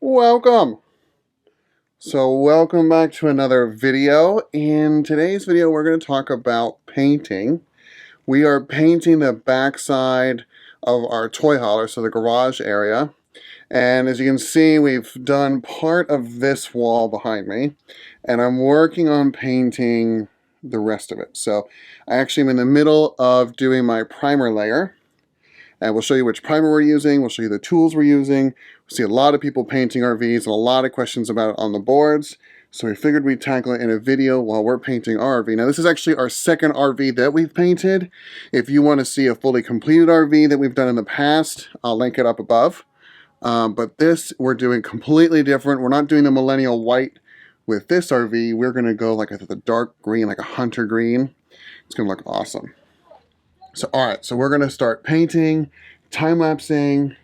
Welcome! Welcome back to another video. In today's video we're going to talk about painting. We are painting the backside of our toy hauler, so the garage area. And as you can see, we've done part of this wall behind me, and I'm working on painting the rest of it. So I actually am in the middle of doing my primer layer. And we'll show you which primer we're using, we'll show you the tools we're using. We see a lot of people painting RVs and a lot of questions about it on the boards. So we figured we'd tackle it in a video while we're painting our RV. Now this is actually our second RV that we've painted. If you want to see a fully completed RV that we've done in the past, I'll link it up above. But this we're doing completely different. We're not doing the millennial white with this RV. We're going to go like the dark green, like a hunter green. It's going to look awesome. So, alright, so we're going to start painting, time-lapsing,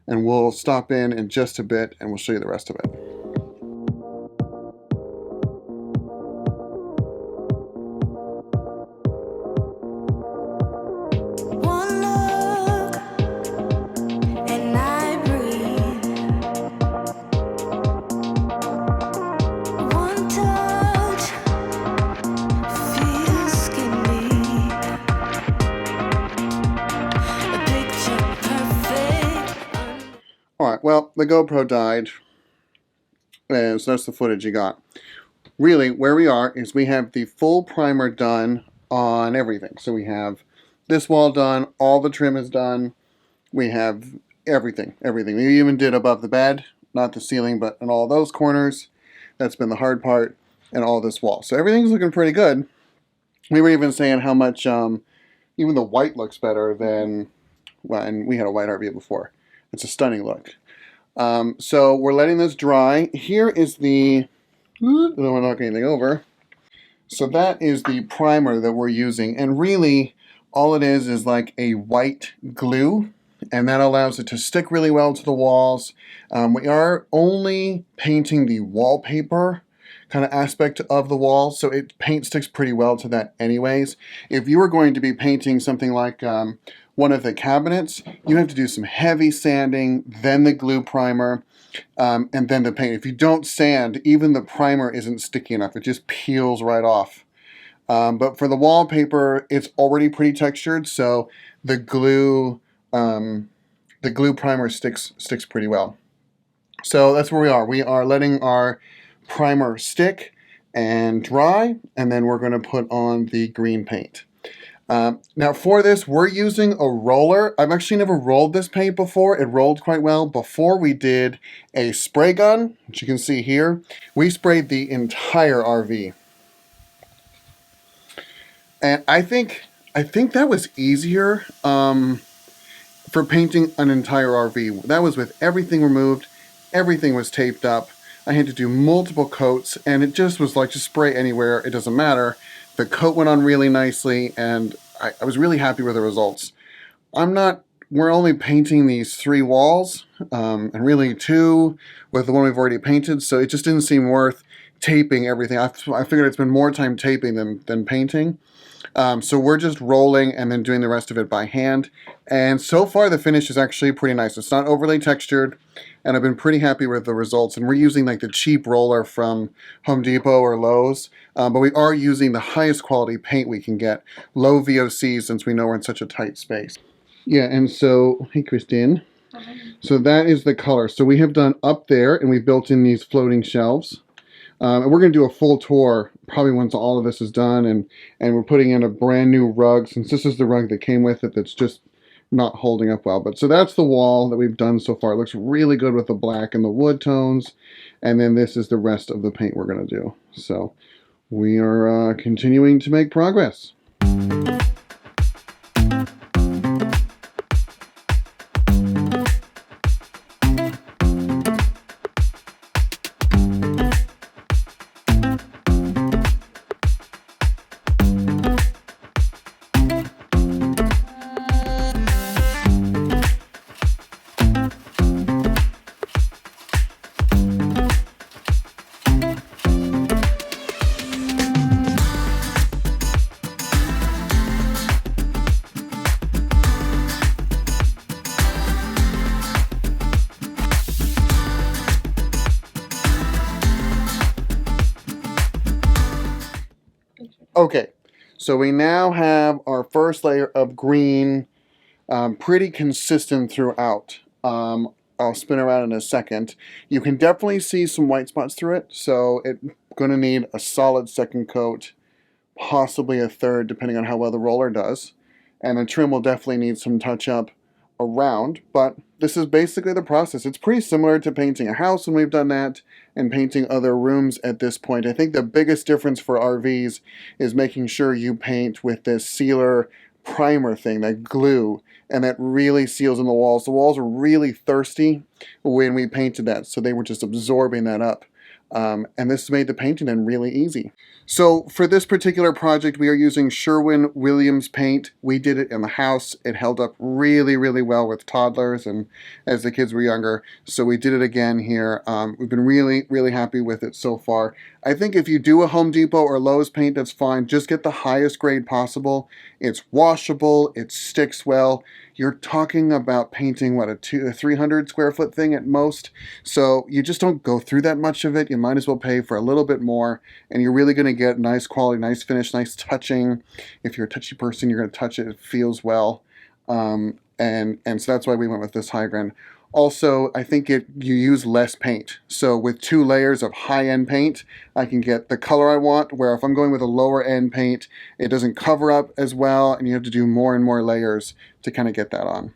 and we'll stop in just a bit and we'll show you the rest of it. Alright, well, the GoPro died, and so that's the footage you got. Really, where we are is we have the full primer done on everything. So we have this wall done, all the trim is done, we have everything. We even did above the bed, not the ceiling, but in all those corners. That's been the hard part, and all this wall. So everything's looking pretty good. We were even saying how much, even the white looks better than, well, and we had a white RV before. It's a stunning look. So we're letting this dry. Here is the, I don't want to knock anything over. So that is the primer that we're using. And really, all it is like a white glue. And that allows it to stick really well to the walls. We are only painting the wallpaper kind of aspect of the wall. So paint sticks pretty well to that anyways. If you were going to be painting something like one of the cabinets, you have to do some heavy sanding, then the glue primer, and then the paint. If you don't sand, even the primer isn't sticky enough. It just peels right off. But for the wallpaper, it's already pretty textured, so the glue primer sticks pretty well. So that's where we are. We are letting our primer stick and dry, and then we're going to put on the green paint. Now for this, we're using a roller. I've actually never rolled this paint before. It rolled quite well. Before we did a spray gun, which you can see here. We sprayed the entire RV. And I think that was easier for painting an entire RV. That was with everything removed. Everything was taped up. I had to do multiple coats, and it just was like, just spray anywhere. It doesn't matter. The coat went on really nicely, and I was really happy with the results. We're only painting these 3 walls, and really 2 with the one we've already painted, so it just didn't seem worth taping everything. I figured it's been more time taping than painting. So we're just rolling and then doing the rest of it by hand. And so far the finish is actually pretty nice. It's not overly textured, and I've been pretty happy with the results. And we're using like the cheap roller from Home Depot or Lowe's, but we are using the highest quality paint we can get, low VOCs, since we know we're in such a tight space. Yeah, and so, hey Christine. So that is the color. So we have done up there, and we built in these floating shelves. And we're going to do a full tour probably once all of this is done, and we're putting in a brand new rug, since this is the rug that came with it that's just not holding up well. But so that's the wall that we've done so far. It looks really good with the black and the wood tones, and then this is the rest of the paint we're going to do. So we are continuing to make progress. Okay, so we now have our first layer of green pretty consistent throughout. I'll spin around in a second. You can definitely see some white spots through it, so it's going to need a solid second coat, possibly a third, depending on how well the roller does. And the trim will definitely need some touch-up around, but this is basically the process. It's pretty similar to painting a house when we've done that, and painting other rooms at this point. I think the biggest difference for RVs is making sure you paint with this sealer primer thing, that glue, and that really seals in the walls. The walls were really thirsty when we painted that, so they were just absorbing that up. And this made the painting then really easy. So for this particular project, we are using Sherwin-Williams paint. We did it in the house. It held up really, really well with toddlers and as the kids were younger. So we did it again here. We've been really, really happy with it so far. I think if you do a Home Depot or Lowe's paint, that's fine. Just get the highest grade possible. It's washable. It sticks well. You're talking about painting, what, a 300 square foot thing at most. So you just don't go through that much of it. You might as well pay for a little bit more, and you're really going to get nice quality, nice finish, nice touching. If you're a touchy person, you're going to touch it. It feels well. And so that's why we went with this high grade. Also, I think you use less paint. So with 2 layers of high-end paint, I can get the color I want, where if I'm going with a lower-end paint, it doesn't cover up as well, and you have to do more and more layers to kind of get that on.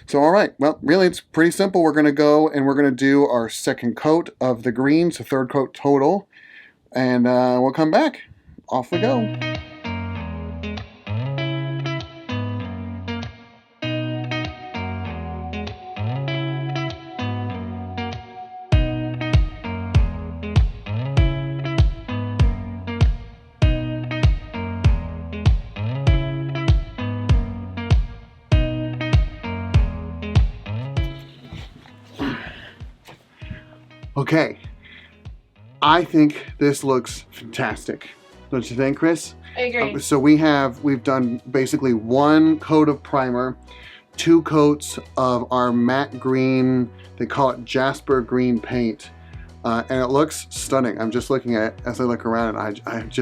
So, all right, well, really, it's pretty simple. We're going to go and we're going to do our second coat of the green, so 3rd coat total, and we'll come back. Off we go. Okay, I think this looks fantastic. Don't you think, Chris? I agree. So we've done basically 1 coat of primer, 2 coats of our matte green, they call it jasper green paint, and it looks stunning. I'm just looking at it as I look around, and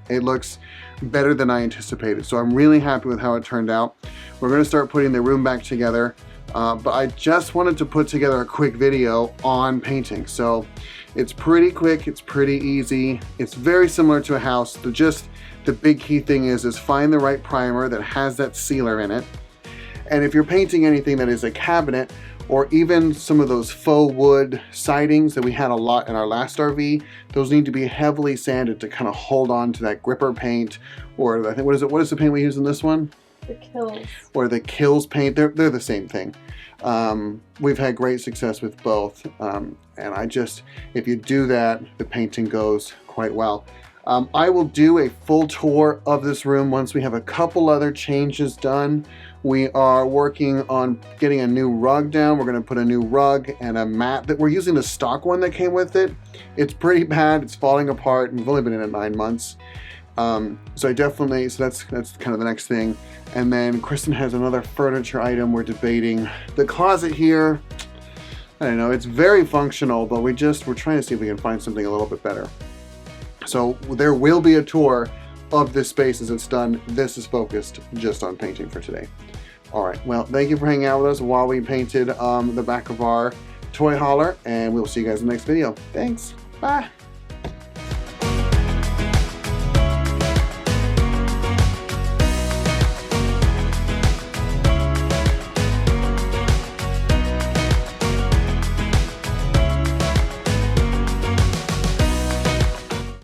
it looks better than I anticipated. So I'm really happy with how it turned out. We're going to start putting the room back together. But I just wanted to put together a quick video on painting. So it's pretty quick, it's pretty easy. It's very similar to a house. The big key thing is find the right primer that has that sealer in it. And if you're painting anything that is a cabinet, or even some of those faux wood sidings that we had a lot in our last RV, those need to be heavily sanded to kind of hold on to that gripper paint, or I think, what is the paint we use in this one? The Kills. Or the Kills paint. They're the same thing. We've had great success with both, and if you do that, the painting goes quite well. I will do a full tour of this room once we have a couple other changes done. We are working on getting a new rug down. We're going to put a new rug and a mat that we're using the stock one that came with it. It's pretty bad. It's falling apart. We've only been in it 9 months. So that's kind of the next thing. And then Kristen has another furniture item we're debating. The closet here, I don't know, it's very functional, but we're trying to see if we can find something a little bit better. So there will be a tour of this space as it's done. This is focused just on painting for today. All right, well, thank you for hanging out with us while we painted the back of our toy hauler, and we'll see you guys in the next video. Thanks, bye.